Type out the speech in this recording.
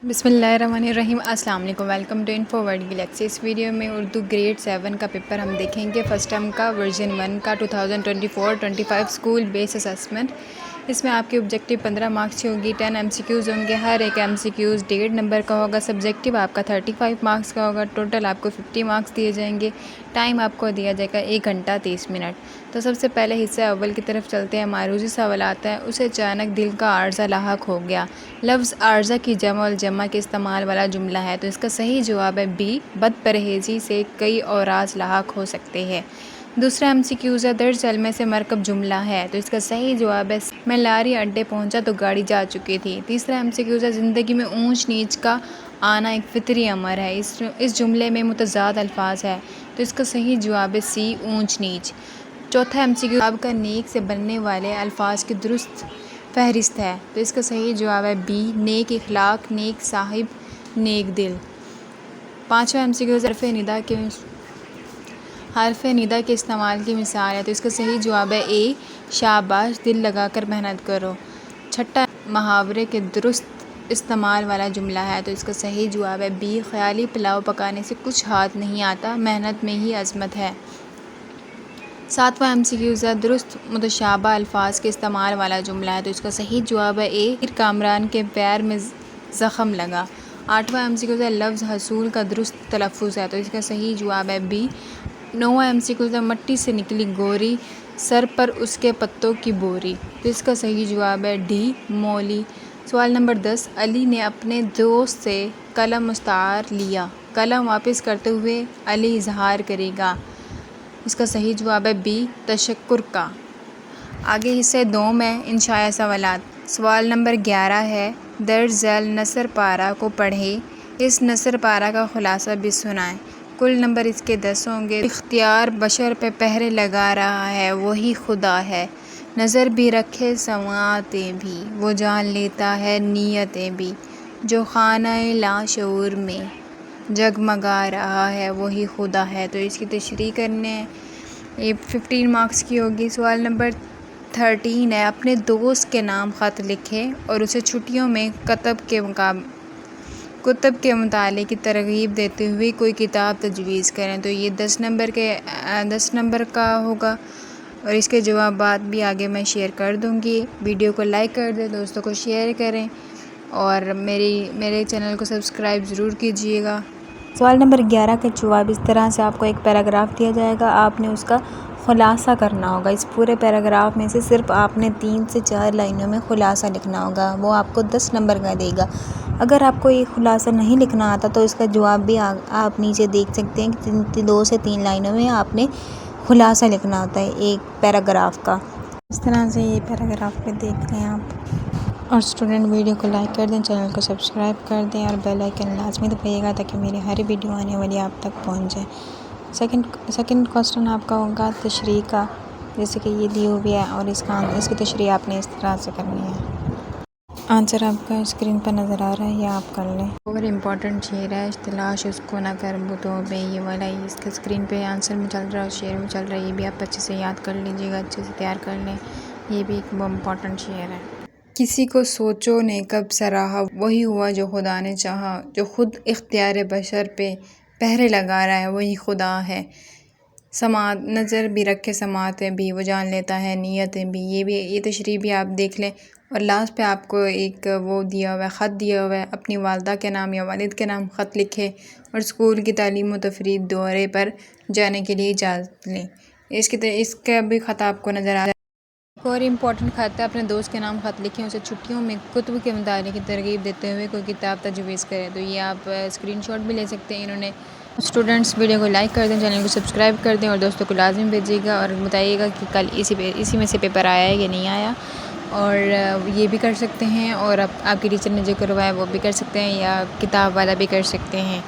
بسم اللہ الرحمن الرحیم۔ السلام علیکم، welcome to info world galaxy. اس ویڈیو میں اردو گریڈ 7 کا پیپر ہم دیکھیں گے، فرسٹ ٹرم کا ورژن 1 کا 2024-25 اسکول بیس اسسمنٹ۔ اس میں آپ کی آبجیکٹیو 15 مارکس کی ہوگی، 10 MCQs ہوں گے، ہر ایک MCQs 1.5 نمبر کا ہوگا، سبجیکٹیو آپ کا 35 مارکس کا ہوگا، ٹوٹل آپ کو 50 مارکس دیے جائیں گے، ٹائم آپ کو دیا جائے گا 1 گھنٹہ 30 منٹ۔ تو سب سے پہلے حصہ اول کی طرف چلتے ہیں۔ معروضی سوالات ہیں، اسے اچانک دل کا عارضہ لاحق ہو گیا۔ لفظ عارضہ کی جمع الجمع کے استعمال والا جملہ ہے، تو اس کا صحیح جواب ہے بی، بد پرہیزی سے کئی اوراد لاحق ہو سکتے ہیں۔ دوسرا MCQs ہے، درج ذیل میں سے مرکب جملہ ہے، تو اس کا صحیح جواب ہے میں لاری اڈے پہنچا تو گاڑی جا چکی تھی۔ تیسرا MCQs ہے، زندگی میں اونچ نیچ کا آنا ایک فطری امر ہے، اس جملے میں متضاد الفاظ ہے، تو اس کا صحیح جواب ہے سی، اونچ نیچ۔ چوتھا MCQ آپ کا نیک سے بننے والے الفاظ کی درست فہرست ہے، تو اس کا صحیح جواب ہے بی، نیک اخلاق، نیک صاحب، نیک دل۔ پانچواں MCQ حرف ندا کے استعمال کی مثال ہے، تو اس کا صحیح جواب ہے اے، شاباش، دل لگا کر محنت کرو۔ چھٹا محاورے کے درست استعمال والا جملہ ہے، تو اس کا صحیح جواب ہے بی، خیالی پلاؤ پکانے سے کچھ ہاتھ نہیں آتا، محنت میں ہی عظمت ہے۔ ساتواں MCQ ہے، درست متشابہ الفاظ کے استعمال والا جملہ ہے، تو اس کا صحیح جواب ہے اے، کامران کے پیر میں زخم لگا۔ آٹھواں MCQ ہے، لفظ حصول کا درست تلفظ ہے، تو اس کا صحیح جواب ہے بی۔ نواں MCQ ہے، مٹی سے نکلی گوری، سر پر اس کے پتوں کی بوری، تو اس کا صحیح جواب ہے ڈی، مولی۔ سوال نمبر 10، علی نے اپنے دوست سے قلم مستعار لیا، قلم واپس کرتے ہوئے علی اظہار کرے گا، اس کا صحیح جواب ہے بی، تشکر کا۔ آگے حصہ دوم ہے، انشاء سوالات۔ سوال نمبر 11 ہے، درج ذیل نثر پارہ کو پڑھیں، اس نثر پارہ کا خلاصہ بھی سنائیں۔ کل نمبر اس کے 10 ہوں گے۔ اختیار بشر پہ پہرے لگا رہا ہے، وہی خدا ہے، نظر بھی رکھے سماعتیں بھی، وہ جان لیتا ہے نیتیں بھی، جو خانہ لاشعور میں جگمگا رہا ہے، وہی خدا ہے، تو اس کی تشریح کرنے ہیں، یہ 15 مارکس کی ہوگی۔ سوال نمبر 13 ہے، اپنے دوست کے نام خط لکھیں اور اسے چھٹیوں میں کتب کے مطالعے کی ترغیب دیتے ہوئے کوئی کتاب تجویز کریں، تو یہ 10 نمبر کا ہوگا، اور اس کے جوابات بھی آگے میں شیئر کر دوں گی۔ ویڈیو کو لائک کر دیں، دوستوں کو شیئر کریں، اور میرے چینل کو سبسکرائب ضرور کیجیے گا۔ سوال نمبر 11 کا جواب اس طرح سے آپ کو ایک پیراگراف دیا جائے گا، آپ نے اس کا خلاصہ کرنا ہوگا۔ اس پورے پیراگراف میں سے صرف آپ نے 3 سے 4 لائنوں میں خلاصہ لکھنا ہوگا، وہ آپ کو 10 نمبر کا دے گا۔ اگر آپ کو یہ خلاصہ نہیں لکھنا آتا تو اس کا جواب بھی آپ نیچے دیکھ سکتے ہیں کہ 2 سے 3 لائنوں میں آپ نے خلاصہ لکھنا ہوتا ہے ایک پیراگراف کا۔ اس طرح سے یہ پیراگراف پہ دیکھ لیں آپ، اور اسٹوڈنٹ ویڈیو کو لائک کر دیں، چینل کو سبسکرائب کر دیں، اور بیل آئیکن لازمی دبائیے گا تاکہ میری ہر ویڈیو آنے والی آپ تک پہنچ جائے۔ سیکنڈ کوسچن آپ کا ہوگا تشریح کا، جیسے کہ یہ دی ہوئی ہے، اور اس کی تشریح آپ نے اس طرح سے کرنی ہے۔ آنسر آپ کا اسکرین پر نظر آ رہا ہے، یا آپ کر لیں۔ اور امپورٹنٹ شعر ہے، تلاش اس کو نہ کر بتوں میں، یہ والا اس کے اسکرین پہ آنسر میں چل رہا ہے اور شعر میں چل رہا ہے، یہ بھی آپ اچھے سے یاد کر لیجیے گا، اچھے سے تیار کر لیں، یہ بھی ایک امپورٹنٹ شعر ہے۔ کسی کو سوچوں نے کب سراہا، وہی ہوا جو خدا نے چاہا، جو خود اختیار بشر پہ پہرے لگا رہا ہے، وہی خدا ہے۔ سماعت، نظر بھی رکھے سماعتیں بھی، وہ جان لیتا ہے نیتیں بھی، یہ تشریح بھی آپ دیکھ لیں۔ اور لاسٹ پہ آپ کو ایک وہ دیا ہوا ہے، خط دیا ہوا ہے، اپنی والدہ کے نام یا والد کے نام خط لکھیں اور اسکول کی تعلیم و تفریح دورے پر جانے کے لیے اجازت لیں۔ اس کا بھی خط آپ کو نظر آ رہا ہے۔ ایک اور امپورٹنٹ خط ہے، اپنے دوست کے نام خط لکھیں، اسے چھٹیوں میں کتب کے مطالعے کی ترغیب دیتے ہوئے کوئی کتاب تجویز کریں، تو یہ آپ اسکرین شاٹ بھی لے سکتے ہیں۔ انہوں نے اسٹوڈنٹس ویڈیو کو لائک کر دیں، چینل کو سبسکرائب کر دیں، اور دوستوں کو لازم بھیجیے گا، اور بتائیے گا کہ کل اسی میں سے پیپر آیا ہے یا نہیں آیا، اور یہ بھی کر سکتے ہیں، اور آپ کی ٹیچر نے جو کروایا وہ بھی کر سکتے ہیں، یا کتاب والا بھی کر سکتے ہیں۔